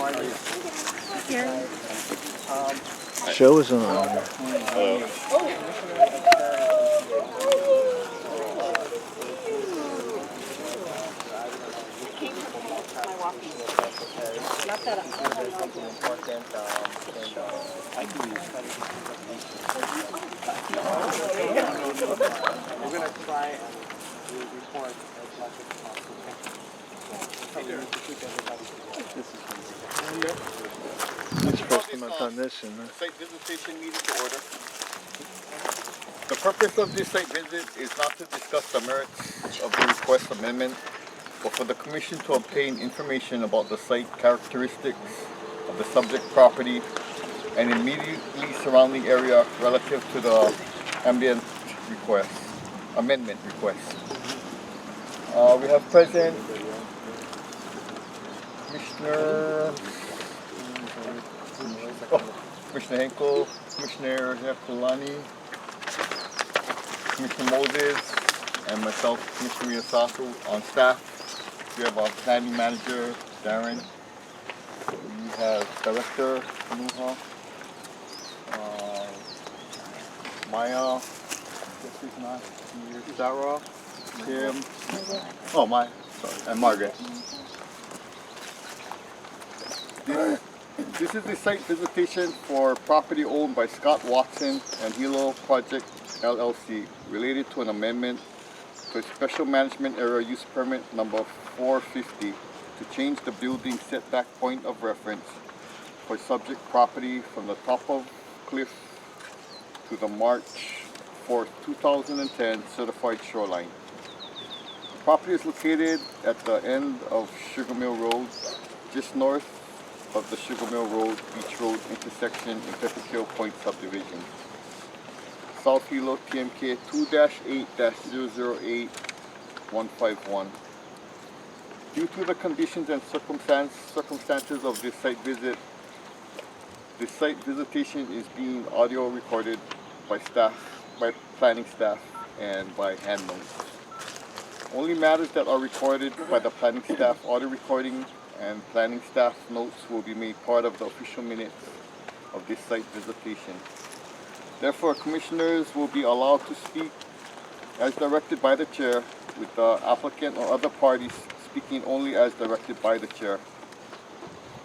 Here. Show is on. Not that We're going to try and report as much as possible. It's the first time I've done this. And Site visitation meeting to order. The purpose of this site visit is not to discuss the merits of the request amendment, but for the Commission to obtain information about the site characteristics of the subject property and immediately surrounding area relative to the amendment request. We have present Commissioner Henkel, Commissioner Kulani, Commissioner Moses, and myself, Commissioner Miyasato, on staff. We have our planning manager, Darren. We have Director Nuha, Maya, this is not here, Sarah, Kim, Maya, sorry, and Margaret. This is the site visitation for property owned by Scott Watson and Hilo Project LLC related to an amendment to a special management area use permit number 450 to change the building setback point of reference for subject property from the top of cliff to the March 4th, 2010 certified shoreline. The property is located at the end of Sugar Mill Road, just north of the Sugar Mill Road Beach Road intersection in Pepe'ekeo Point subdivision. South Hilo TMK 2-8-008151. Due to the conditions and circumstances of this site visit, this site visitation is being audio recorded by planning staff, and by hand notes. Only matters that are recorded by the planning staff audio recording and planning staff notes will be made part of the official minutes of this site visitation. Therefore, commissioners will be allowed to speak as directed by the chair, with the applicant or other parties speaking only as directed by the chair.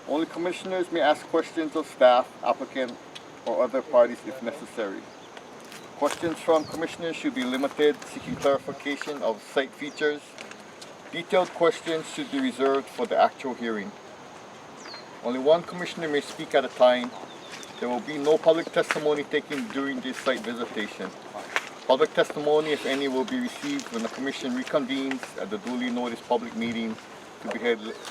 Only commissioners may ask questions of staff, applicant, or other parties if necessary. Questions from commissioners should be limited, seeking clarification of site features. Detailed questions should be reserved for the actual hearing. Only one commissioner may speak at a time. There will be no public testimony taken during this site visitation. Public testimony, if any, will be received when the commission reconvenes at the duly noticed public meeting to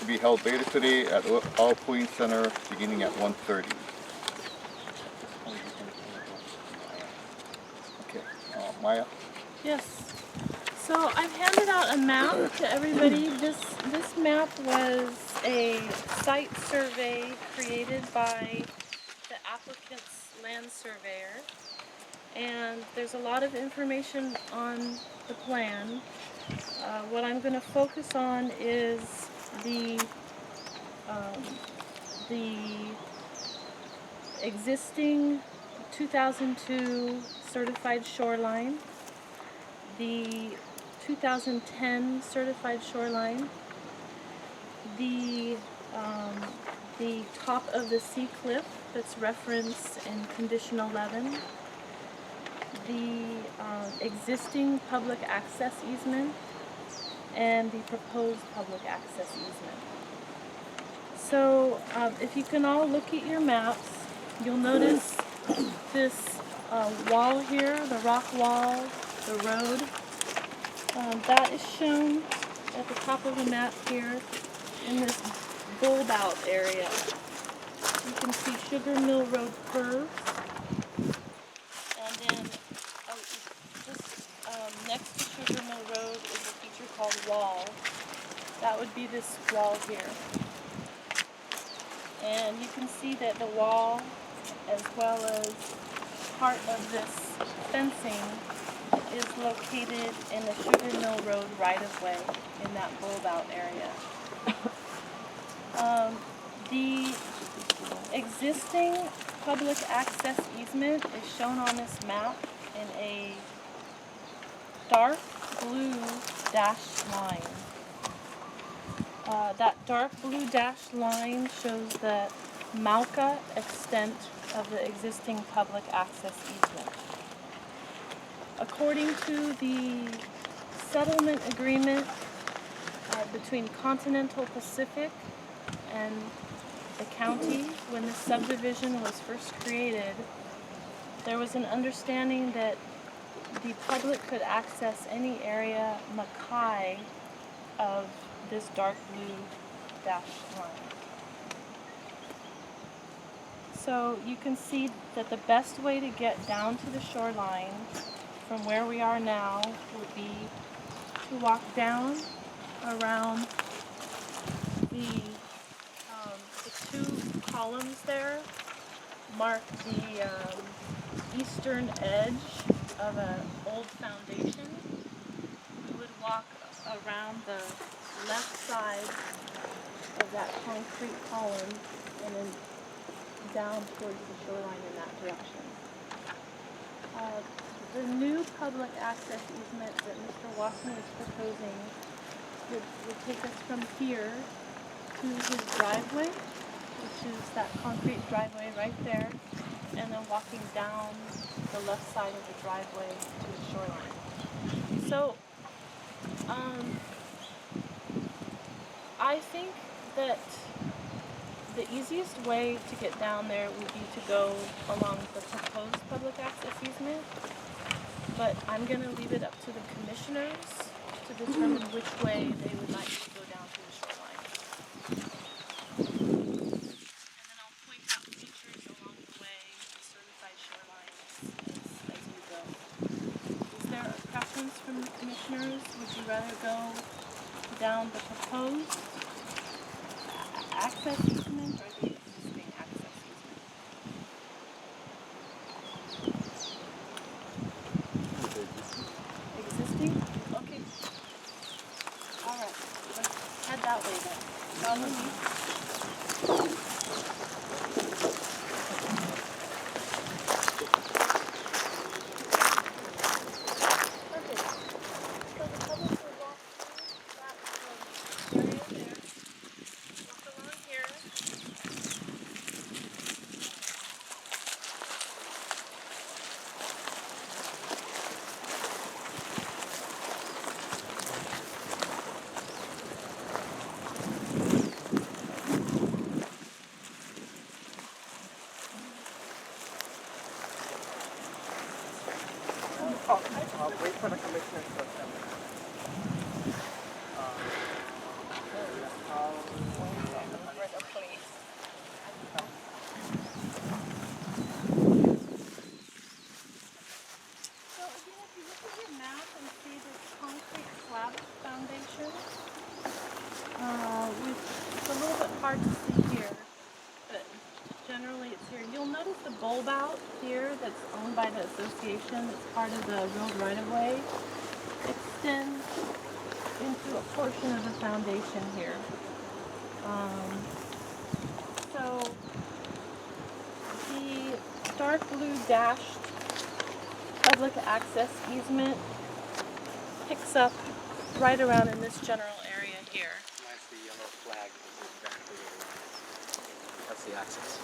be held later today at our polling center beginning at 1:30. Okay, Maya? Yes. So I've handed out a map to everybody. This map was a site survey created by the applicant's land surveyor. And there's a lot of information on the plan. What I'm going to focus on is the existing 2002 certified shoreline, the 2010 certified shoreline, the top of the sea cliff that's referenced in condition 11, the existing public access easement, and the proposed public access easement. So if you can all look at your maps, you'll notice this wall here, the rock wall, the road. That is shown at the top of the map here in this bulb out area. You can see Sugar Mill Road curves, and then just next to Sugar Mill Road is a feature called wall. That would be this wall here. And you can see that the wall, as well as part of this fencing, is located in the Sugar Mill Road right-of-way in that bulb out area. The existing public access easement is shown on this map in a dark blue dashed line. That dark blue dashed line shows the Mauka extent of the existing public access easement. According to the settlement agreement between Continental Pacific and the county, when this subdivision was first created, there was an understanding that the public could access any area makai of this dark blue dashed line. So you can see that the best way to get down to the shoreline from where we are now would be to walk down around the two columns there, mark the eastern edge of an old foundation. We would walk around the left side of that concrete column and then down towards the shoreline in that direction. The new public access easement that Mr. Watson is proposing would take us from here to his driveway, which is that concrete driveway right there, and then walking down the left side of the driveway to the shoreline. So, I think that the easiest way to get down there would be to go along the proposed public access easement, but I'm going to leave it up to the commissioners to determine which way they would like to go down to the shoreline. And then I'll point out features along the way, certified shorelines as you go. Is there a preference from the commissioners? Would you rather go down the proposed access easement or the existing access easement? Existing? Okay. Alright, let's head that way then. Follow me. Perfect. So the public will walk through that area there. Walk along here. Wait for the commissioners first. So again, if you look at your map and see this concrete slab foundation, it's a little bit hard to see here, but generally it's here. You'll notice the bulb out here that's owned by the association, that's part of the road right-of-way, extends into a portion of the foundation here. So the dark blue dashed public access easement picks up right around in this general area here. That's the yellow flag. Is exactly what it is. That's the access.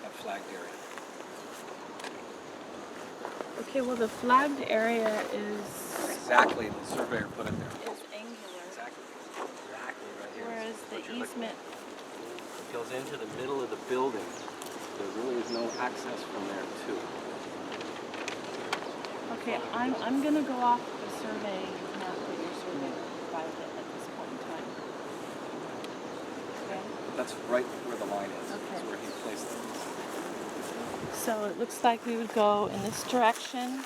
That flagged area. Okay, well the flagged area is Exactly, the surveyor put it there. angular, Exactly. Exactly right here. whereas the What you're looking easement, at. It goes into the middle of the building. There really is no access from there to it. okay, I'm gonna go off the survey map that your surveyor provided at this point in time. Okay, That's right where the line is. Okay. That's where he placed it. so it looks like we would go in this direction.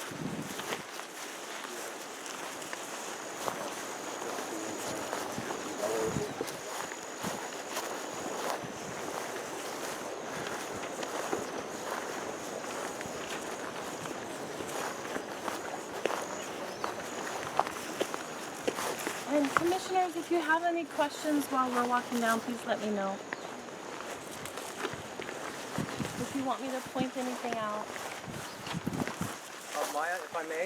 And commissioners, if you have any questions while we're walking down, please let me know. want me to point anything out? Maya, if I may,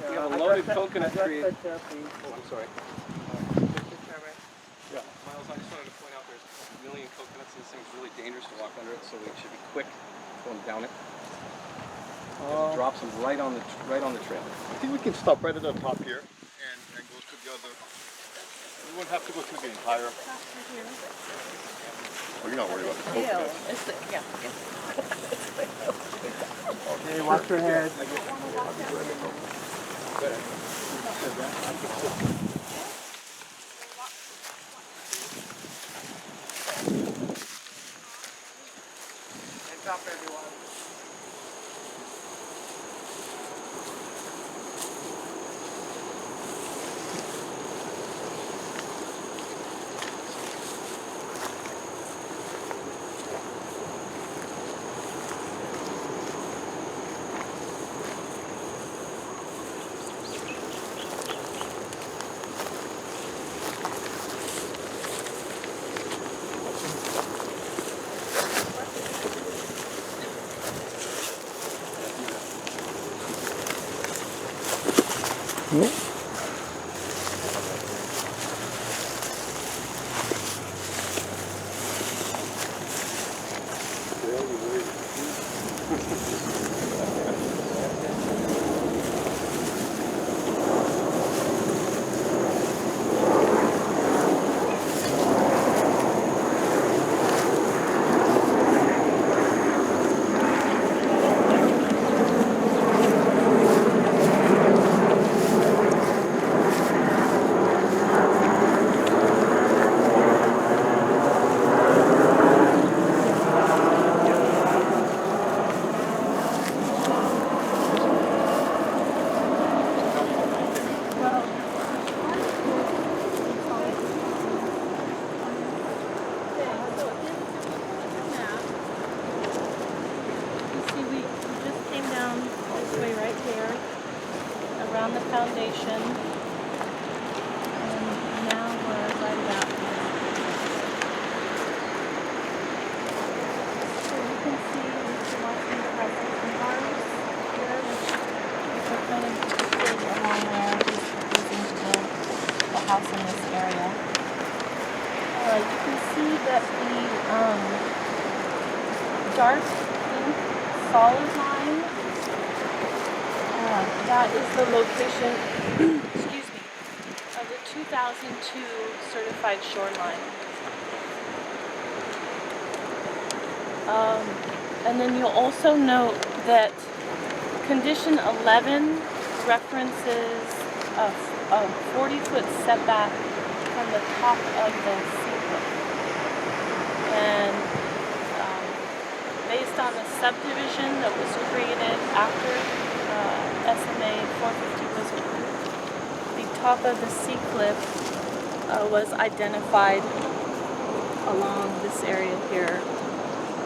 We have a loaded coconut tree. Please. Oh, I'm sorry. Yeah. Miles, I just wanted to point out there's a million coconuts and this thing's really dangerous to walk under it, so we should be quick going down it. It drops them right on the trail. I think we can stop right at the top here and go to the other. We wouldn't have to go through the entire. Oh, you're not worried about the coconuts. Okay, watch your head. Hands up, everyone. Around the foundation, and now we're right about here. So you can see Mr. Watson has some bars here, which are kind of depicted along there. He's proposing to build the house in this area. You can see that the dark pink solid line, that is the location, excuse me, of the 2002 certified shoreline. And then you'll also note that condition 11 references a 40-foot setback from the top of the sea cliff. And based on the subdivision that was created after SMA 450 was approved, the top of the sea cliff was identified along this area here,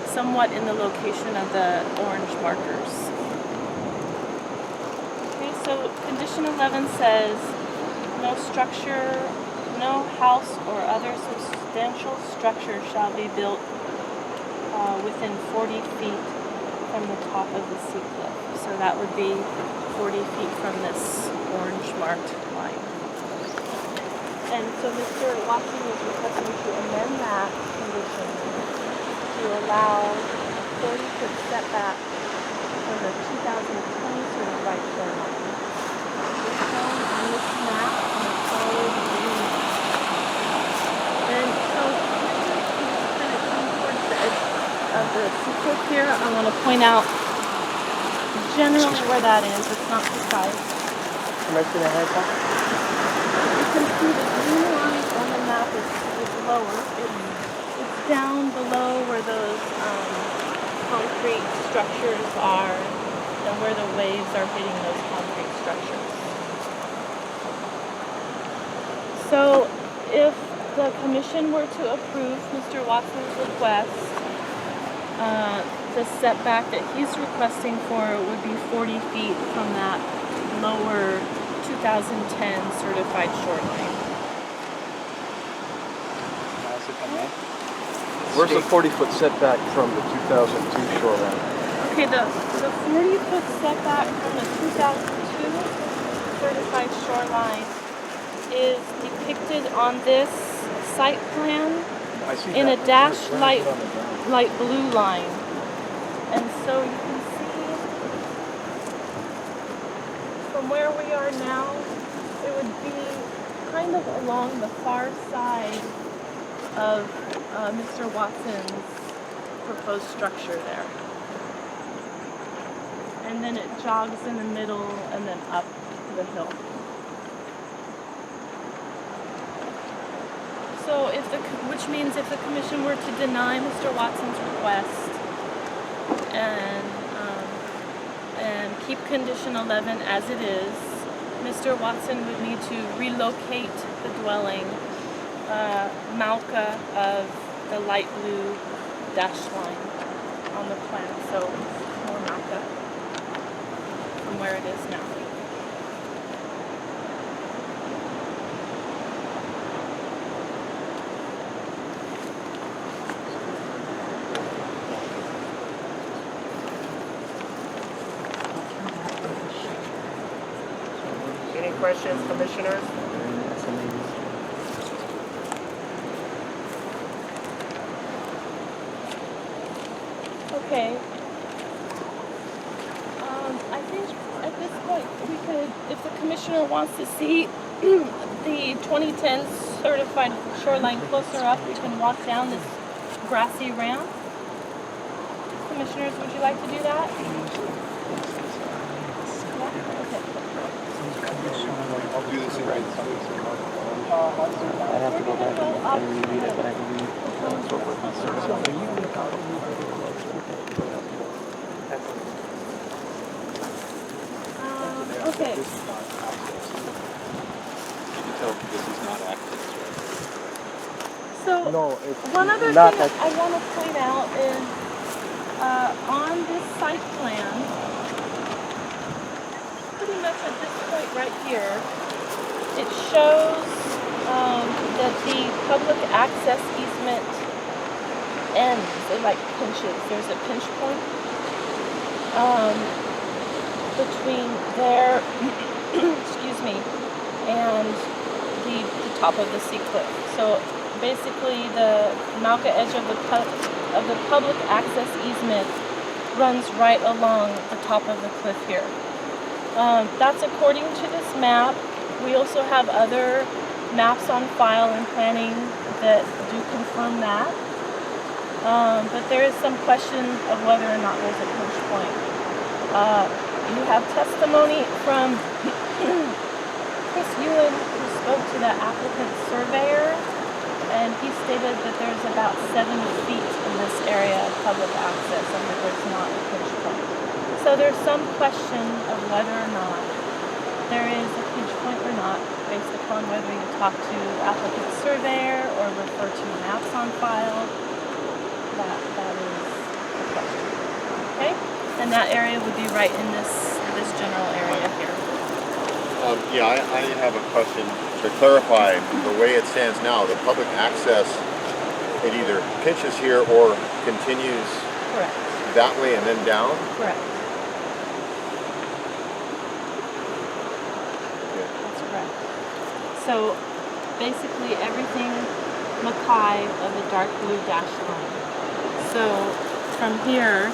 somewhat in the location of the orange markers. Okay, so condition 11 says no structure, no house or other substantial structure shall be built within 40 feet from the top of the sea cliff. So that would be 40 feet from this orange marked line. And so Mr. Watson is requesting to amend that condition to allow a 40-foot setback for the 2020 certified shoreline. It's shown on this map on the solid green. And so here's kind of coming towards the edge of the sea cliff here. I want to point out generally where that is. It's not precise. Am I seeing a haircut? You can see the green line on the map is lower. It's down below where those concrete structures are and where the waves are hitting those concrete structures. So if the commission were to approve Mr. Watson's request, the setback that he's requesting for would be 40 feet from that lower 2010 certified shoreline. Where's the 40-foot setback from the 2002 shoreline? Okay, the 40-foot setback from the 2002 certified shoreline is depicted on this site plan I see in a that. dashed Where is it on the ground? light blue line. And so you can see from where we are now, it would be kind of along the far side of Mr. Watson's proposed structure there. And then it jogs in the middle and then up the hill. So which means if the commission were to deny Mr. Watson's request and keep condition 11 as it is, Mr. Watson would need to relocate the dwelling Malka of the light blue dashed line on the plan. So more Malka from where it is now. Any questions, commissioners? Okay. I think at this point we could, if the commissioner wants to see the 2010 certified shoreline closer up, we can walk down this grassy ramp. Commissioners, would you like to do that? Yeah? Okay. I'll do this in right. I'd have to go back and reread it, but I believe that's what we're Okay. You can tell this is not access, right? So No, it's one other not thing I want to point out is on this site plan, pretty much at this point right here, it shows that the public access easement ends. It like pinches. There's a pinch point between there, excuse me, and the top of the sea cliff. So basically, the Malka edge of the public access easement runs right along the top of the cliff here. That's according to this map. We also have other maps on file and planning that do confirm that. But there is some question of whether or not there's a pinch point. You have testimony from Chris Ewan, who spoke to the applicant surveyor, and he stated that there's about 7 feet in this area of public access and that there's not a pinch point. So there's some question of whether or not there is a pinch point or not, based upon whether you talk to applicant surveyor or refer to maps on file. That is the question. Okay? And that area would be right in this general area here. Yeah, I have a question to clarify the way it stands now. The public access, it either pinches here or continues Correct. that way and then down. Correct. That's correct. So basically everything Mackay of the dark blue dashed line. So from here,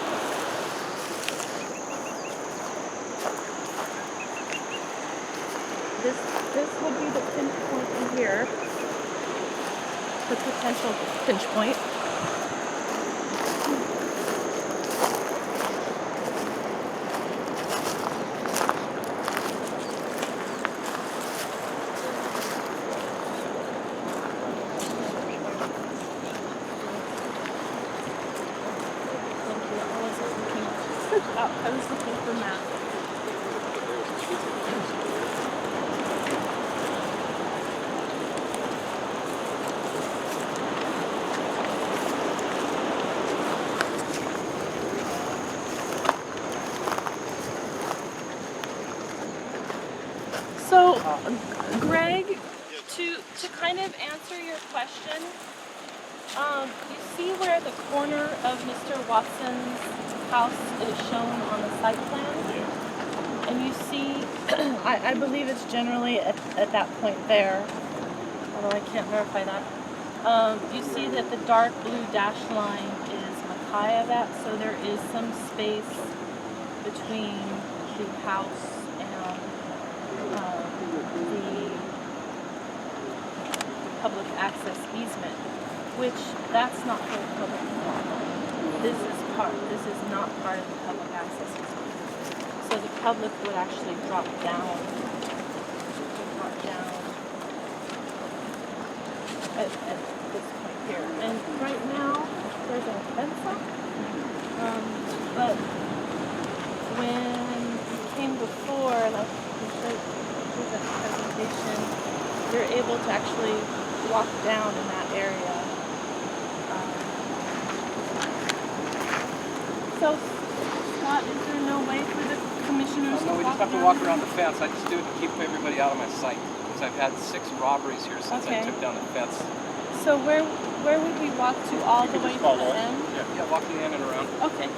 this would be the pinch point in here, the potential pinch point. I was looking for maps. So, Greg, to kind of answer your question, You see where the corner of Mr. Watson's house is shown on the site plan? Yeah. And you see, I believe it's generally at that point there, although I can't verify that. You see that the dark blue dashed line is Makayavat, so there is some space between the house and the public access easement, which that's not for the public. This is not part of the public access easement. So the public would actually drop down at this point here. And right now there's a fence up, but when you came before, like we showed that presentation, you're able to actually walk down in that area. So, Scott, is there no way for the commissioners No, to we walk just have to down? walk around the fence. I just do it to keep everybody out of my sight. Because I've had 6 robberies here since I Okay. took down the fence. So where would we walk to all the way to the end? Yeah, walk the end and around. Okay.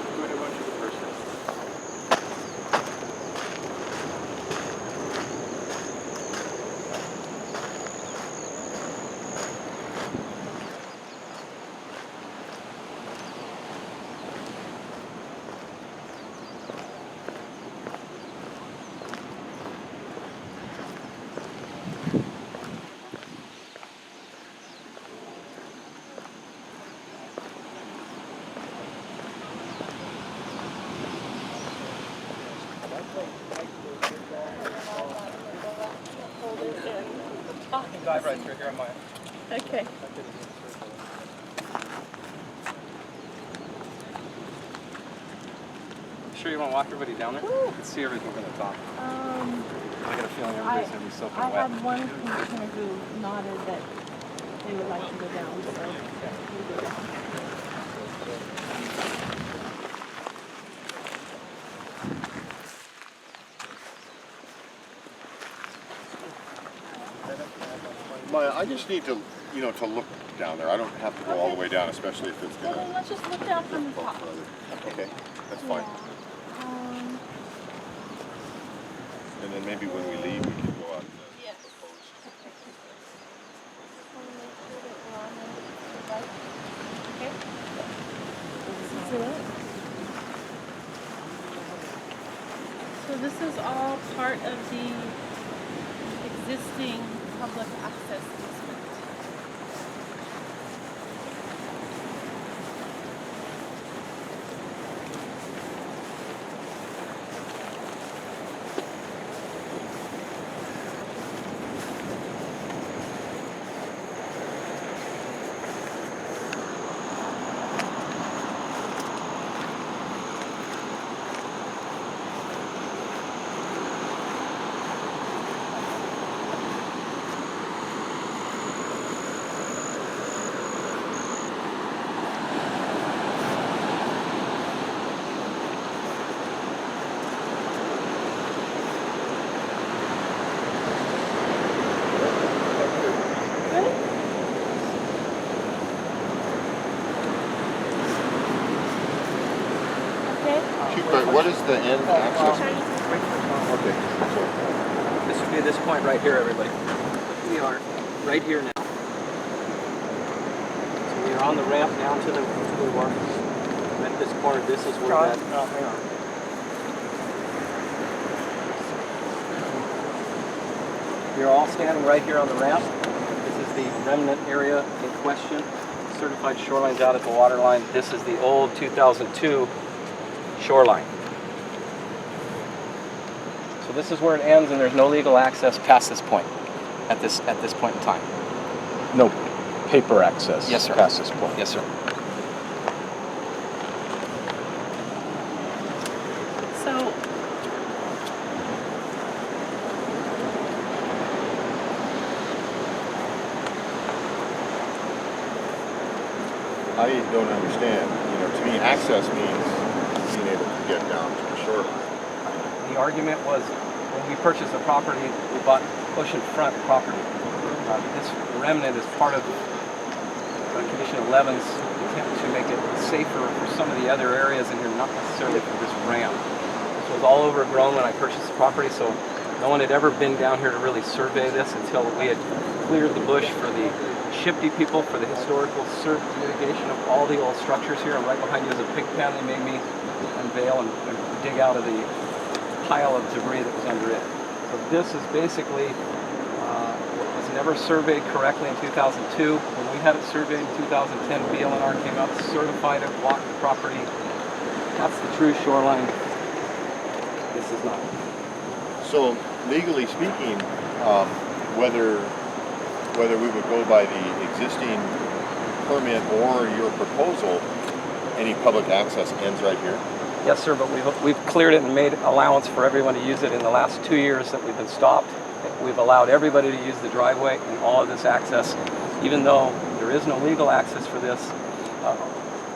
Hold it in. Oh, Dive right through here on my... okay. Sure you want to walk everybody down there? You can see everything from the top. I got a feeling everybody's going to be soaking I wet. had one commissioner who nodded that they would like to go down, so we go down. Maya, I just need to, to look down there. I don't have to go all the way down, especially if it's Well, gonna. then let's just look down from the top. Okay, that's fine. Yeah. And then maybe when we leave, we can go out. Yes. Okay. This is it. So this is all part of the existing public access easement. What is the end access? Okay. This would be this point right here, everybody. We are right here now. So we are on the ramp down to the wharf. At this corner, this is where that... hang on. We are all standing right here on the ramp. This is the remnant area in question. Certified shoreline's out at the water line. This is the old 2002 shoreline. So this is where it ends, and there's no legal access past this point, at this point in time. No paper access. Yes, sir. Past this point. Yes, sir. So I don't understand. To me, access means being able to get down to the shoreline. The argument was, when we purchased the property, we bought oceanfront property. This remnant is part of a Condition 11's attempt to make it safer for some of the other areas in here, not necessarily for this ramp. This was all overgrown when I purchased the property, so no one had ever been down here to really survey this until we had cleared the bush for the Shifty people for the historical mitigation of all the old structures here. And right behind you is a pig pen they made me unveil and dig out of the pile of debris that was under it. So this is basically what was never surveyed correctly in 2002. When we had it surveyed in 2010, BLNR came out, certified it, walked the property. That's the true shoreline. This is not. So legally speaking, whether we would go by the existing permit or your proposal, any public access ends right here? Yes, sir, but we've cleared it and made allowance for everyone to use it in the last 2 years that we've been stopped. We've allowed everybody to use the driveway and all of this access, even though there is no legal access for this.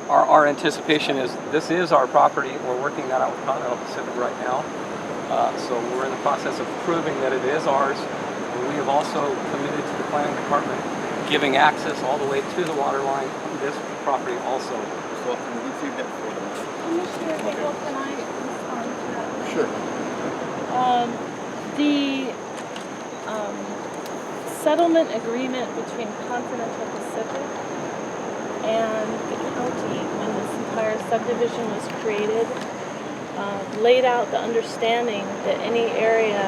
Our anticipation is this is our property. We're working that out with Continental Pacific right now. So we're in the process of proving that it is ours. And we have also committed to the planning department giving access all the way to the water line on this property also. So can we see that for them? Commissioner Hagel, can I respond to that? Sure. The settlement agreement between Continental Pacific and the county when this entire subdivision was created laid out the understanding that any area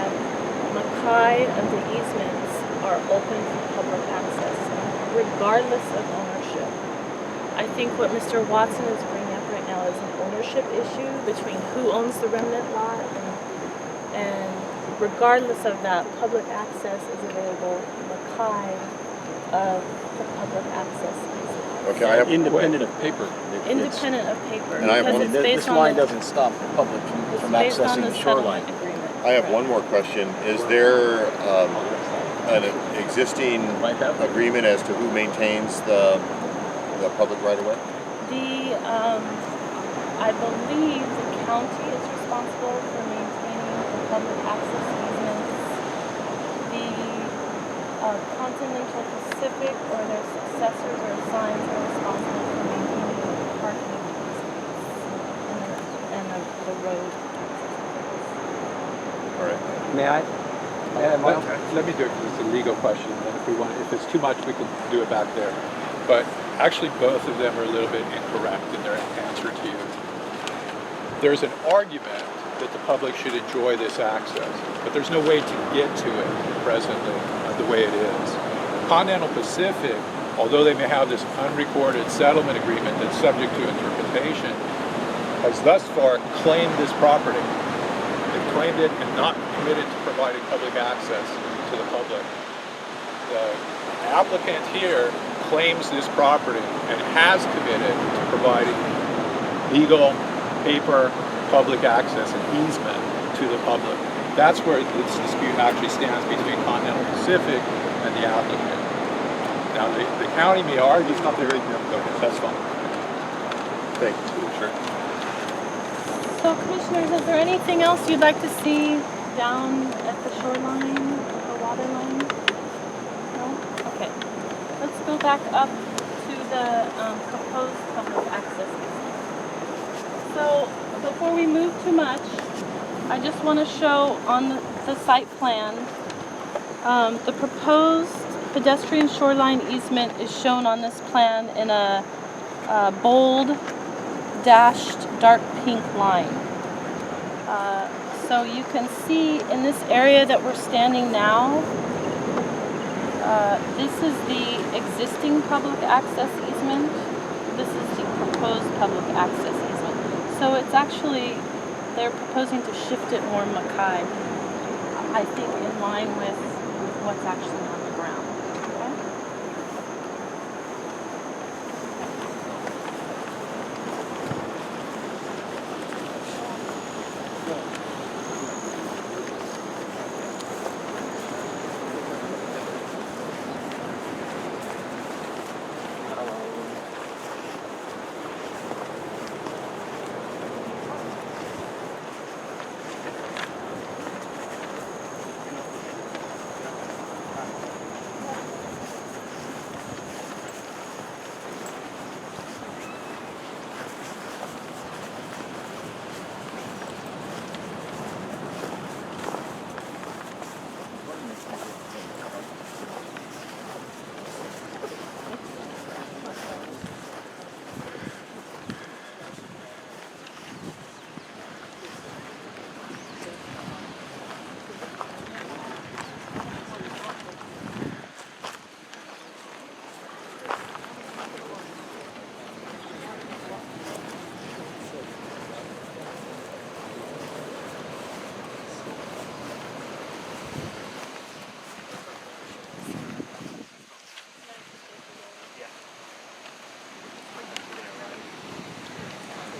mackay of the easements are open for public access regardless of ownership. I think what Mr. Watson is bringing up right now is an ownership issue between who owns the remnant lot and regardless of that, public access is available mackay of the public access easement. Okay, I have Independent of paper. Independent of paper. And I have because one- it's This based on line the- doesn't stop the public it's from based on accessing the shoreline. settlement agreement. I have Correct. one more question. Is there an existing Might have. agreement as to who maintains the public right of way? I believe the county is responsible for maintaining the public access easements. The Continental Pacific or their successors or assigns are responsible for maintaining the parking easements and the road access. All right. May I? Let me do it because it's a legal question. And if it's too much, we can do it back there. But actually, both of them are a little bit incorrect in their answer to you. There's an argument that the public should enjoy this access, but there's no way to get to it presently the way it is. Continental Pacific, although they may have this unrecorded settlement agreement that's subject to interpretation, has thus far claimed this property. They've claimed it and not committed to providing public access to the public. The applicant here claims this property and has committed to providing legal, paper, public access and easement to the public. That's where this dispute actually stands between Continental Pacific and the applicant. Now, the county may argue... Stop there right now. Okay, that's fine. Thank you. Sure. So, commissioners, is there anything else you'd like to see down at the shoreline, the water line? No? Okay. Let's go back up to the proposed public access easement. So, before we move too much, I just want to show on the site plan, the proposed pedestrian shoreline easement is shown on this plan in a bold, dashed dark pink line. So you can see in this area that we're standing now, this is the existing public access easement. This is the proposed public access easement. So it's actually, they're proposing to shift it more mackay, I think in line with what's actually on the ground. Okay?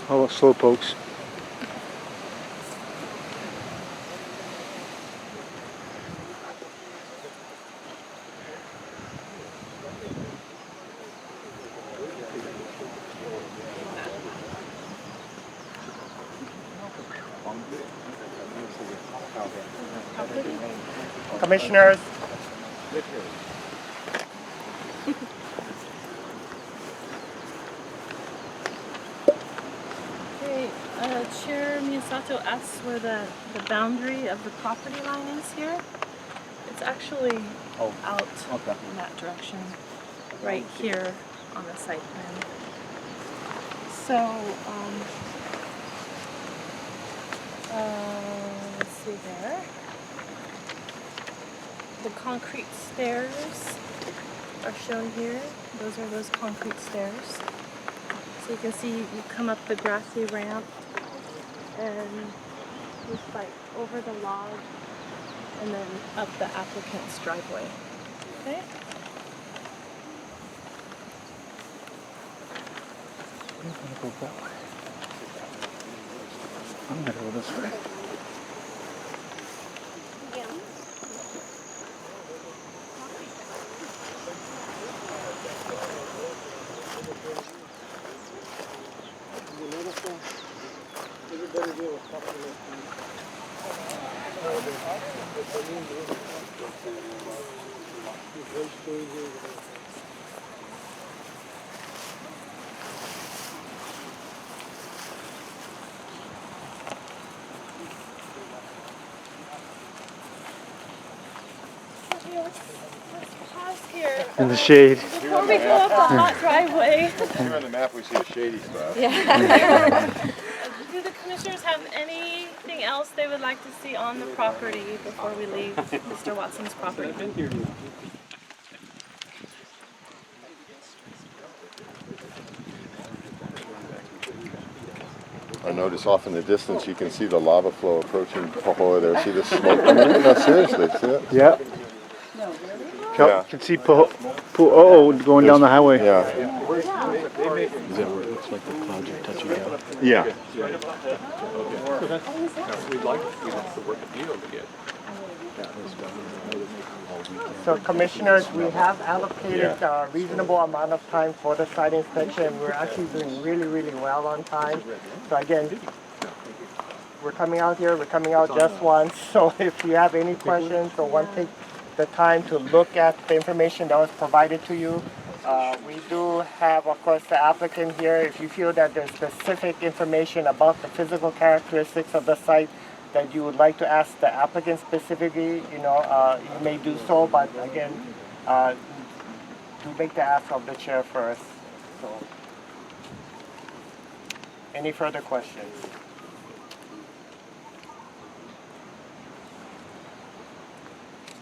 All slow pokes. Commissioners, Okay, Chair Miyasato asks where the boundary of the property line is here. It's actually out in that direction, right here on the site plan. So, let's see there. The concrete stairs are shown here. Those are those concrete stairs. So you can see you come up the grassy ramp and just like over the log and then up the applicant's driveway. Okay? I'm gonna go that way. I'm gonna go this way. Let's pause here In the shade. before we go up the hot driveway. Here on the map we see a shady spot. Do the commissioners have anything else they would like to see on the property before we leave Mr. Watson's property? I notice off in the distance you can see the lava flow approaching Pohoa there. See the smoke coming in? No, seriously, see it? Yeah. Yeah. You can see going down the highway. Yeah. Is that where it looks like the clouds are touching down? Yeah. So that's, we'd like to work a deal to get. so commissioners, we have allocated a reasonable amount of time for the site inspection. We're actually doing really, really well on time. So again, we're coming out here, we're coming out just once. So if you have any questions or want to take the time to look at the information that was provided to you, we do have, of course, the applicant here. If you feel that there's specific information about the physical characteristics of the site that you would like to ask the applicant specifically, you may do so. But again, do make the ask of the chair first. So, any further questions?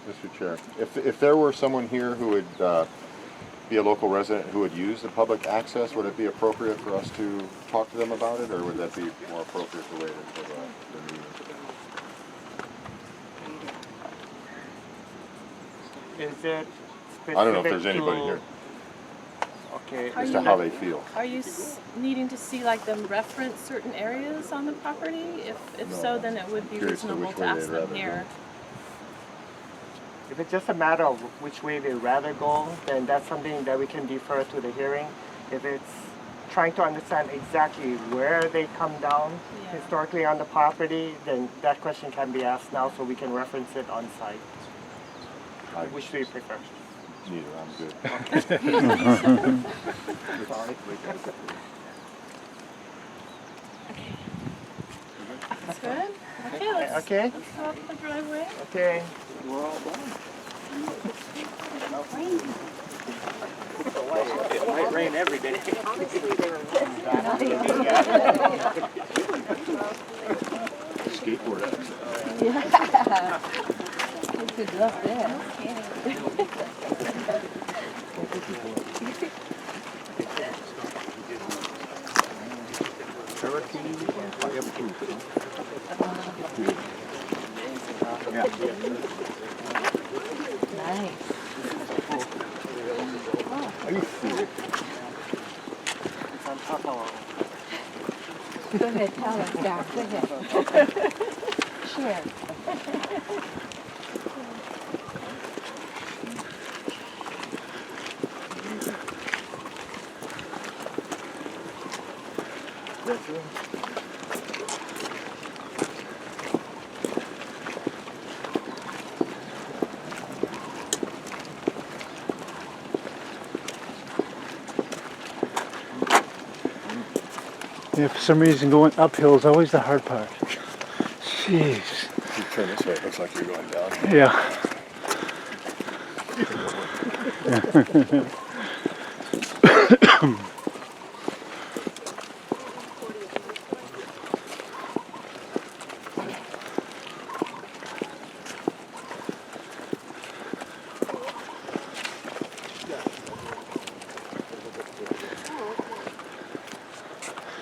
Mr. Chair, if there were someone here who would be a local resident who would use the public access, would it be appropriate for us to talk to them about it, or would that be more appropriate to wait until the meeting? Is it specific I don't know if there's anybody to- here Okay. Are as you to how they feel. Are you needing to see like them reference certain areas on the property? If No. so, then it would be Curious to reasonable which to way ask they'd them rather here. If it's just a matter of which way they rather go, then that's something that we can defer to the hearing. If it's trying to understand exactly where they come down Yeah. historically on the property, then that question can be asked now so we can reference it on site. Which do you prefer? Neither, I'm good. That's good. Okay, let's Okay? go up the driveway. Okay. It might rain every day. Skateboard accident. Good luck there. Nice. It's on top of Go ahead, tell us, Doc. Go ahead. Share. Yeah, for some reason going uphill is always the hard part. Jeez. You turn this way, it looks like you're going down. Yeah.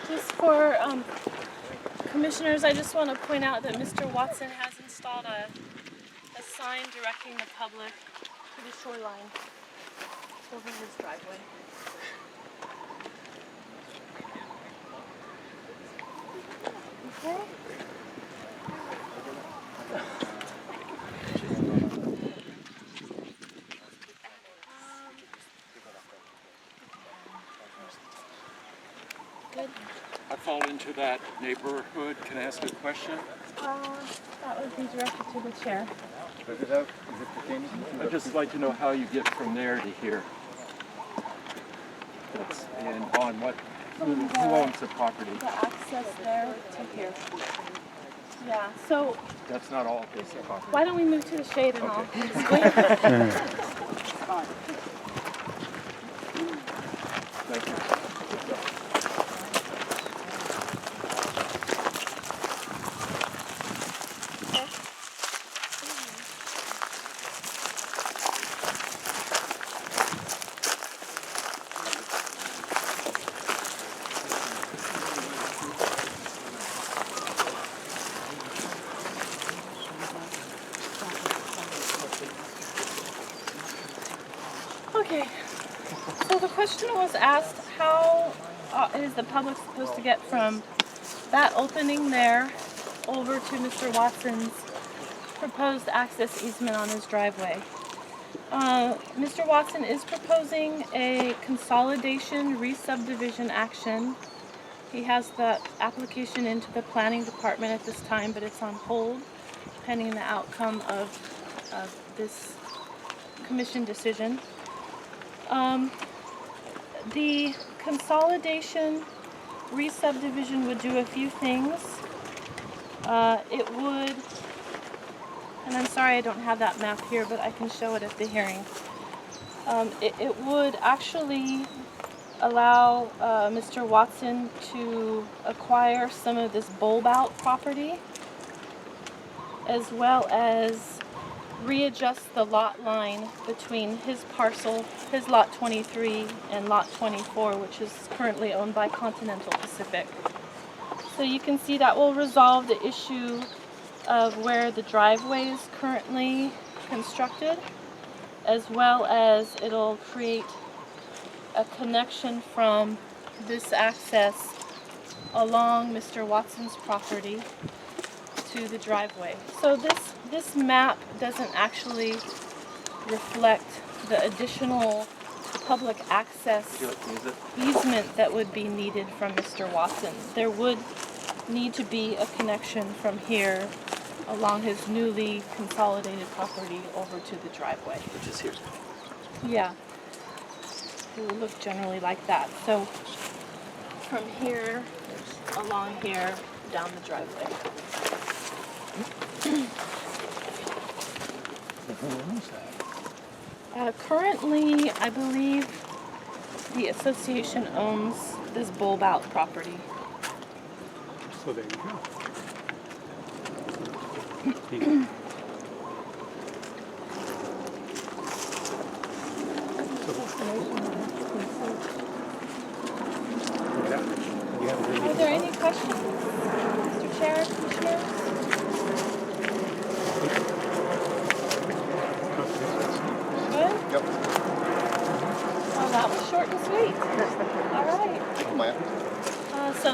Just for commissioners, I just want to point out that Mr. Watson has installed a sign directing the public to the shoreline over his driveway. Okay. Good. I fall into that neighborhood. Can I ask a question? That would be directed to the chair. Does it have, is it pertaining to I'd just like to know how you get from there to here. That's, and on what, who owns the property? The access there to here. Yeah, so That's not all his property. why don't we move to the shade and I'll Okay. explain. Thank you. Okay, so the question was asked, how is the public supposed to get from that opening there over to Mr. Watson's proposed access easement on his driveway? Mr. Watson is proposing a consolidation re-subdivision action. He has the application into the planning department at this time, but it's on hold pending the outcome of this commission decision. The consolidation re-subdivision would do a few things. It would, and I'm sorry I don't have that map here, but I can show it at the hearing. It would actually allow Mr. Watson to acquire some of this bulb out property, as well as readjust the lot line between his parcel, his lot 23 and lot 24, which is currently owned by Continental Pacific. So you can see that will resolve the issue of where the driveway is currently constructed, as well as it'll create a connection from this access along Mr. Watson's property to the driveway. So this map doesn't actually reflect the additional public access easement that would be needed from Mr. Watson. There would need to be a connection from here along his newly consolidated property over to the driveway. Which is here. Yeah. It would look generally like that. So from here, along here, down the driveway. Currently, I believe the association owns this bulb out property. So there you go. Are there any questions, Mr. Chair, Commissioners? Good? Yep. Oh, that was short and sweet. All right. Maya? So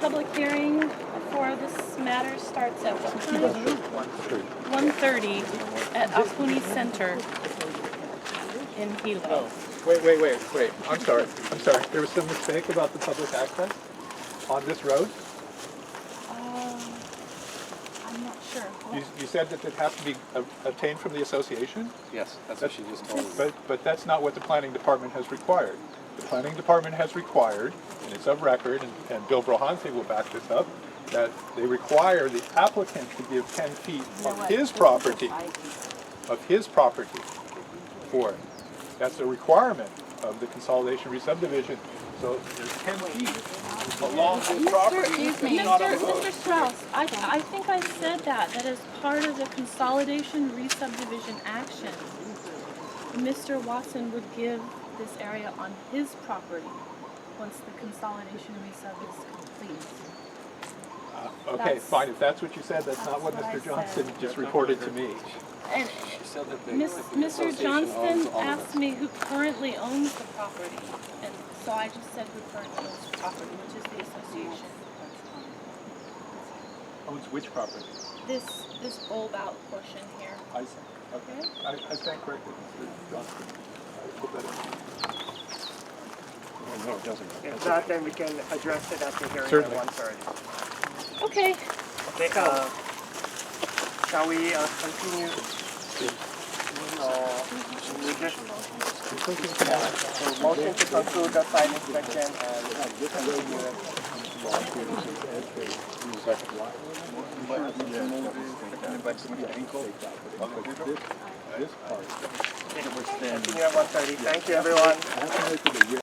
the public hearing for this matter starts at what time? 1:30 at Akuni Center in Hilo. Wait. I'm sorry. There was some mistake about the public access on this road. I'm not sure. You said that it has to be obtained from the association, Yes, that's what she just told us. but that's not what the planning department has required. The planning department has required, and it's of record, and Bill Brohanse will back this up, that they require the applicant to give 10 feet of his property for it. That's a requirement of the consolidation re-subdivision. So there's 10 feet along this property. Mr. Strauss, I think I said that as part of the consolidation re-subdivision action, Mr. Watson would give this area on his property once the consolidation re-sub is complete. Okay, fine. If that's what you said, that's not what Mr. Johnson just reported to me. And She said that Mr. Johnston asked me who currently owns the property, and so I just said who currently owns the property, which is the association. Owns which property? This bulb out portion here. I see. Okay. I stand corrected, Mr. Johnson. I put that in. No, it doesn't. If not, then we can address it at the hearing Certainly. at 1:30. Okay. Okay, shall we continue? So motion to conclude the site inspection and continue it. Continue at 1:30. Thank you, everyone.